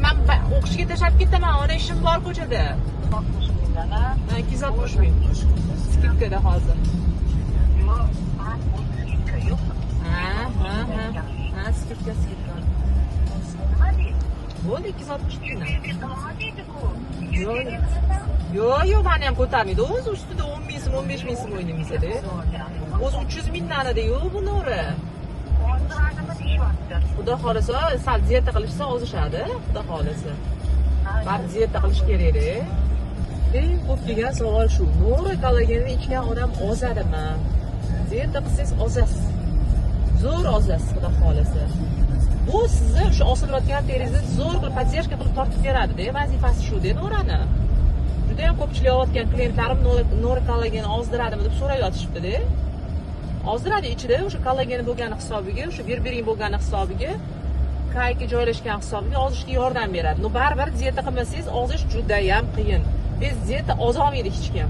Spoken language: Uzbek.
Men o'qishga tashlab ketaman, ona ishim bor ko'chada. 260 ming. Skidkada hozir. Ha, skidka. Bo'ldi 260 mingdan. Yo'q, meni ham ko'tarmaydi. O'zi ustida 10 ming so'm, 15 ming so'm o'ynaymiz-da. O'zi 300 mingdan edi-yu bu Nuri. Xudo xolasa, sal diyeta qilishsa ozishadi, xudo xolasa. Bari diyeta qilish kerak-da. Eng ko'p kelgan savol shu. Nuri kollagenini ichgan odam ozadimi? Diyeta qilsangiz ozasiz. Zo'r ozasiz, xudo xolasa. Bu sizni o'sha osilayotgan teringizni zo'r qilib podдержка qilib tortib beradi-da, vazifasi shu-da Nurani. Juda ham ko'pchilik olayotgan klientlarim Nuri kollageni ozdiradimi deb so'rayotishibdi-da. Ozdiradi ichida o'sha kollageni bo'lgan hisobiga, o'sha birbiring bo'lgan hisobiga, kayga joylashgan hisobiga ozishga yordam beradi. No baribir diyeta qilmasangiz ozish juda ham qiyin. Biz diyeta ozolmaydi hech kim.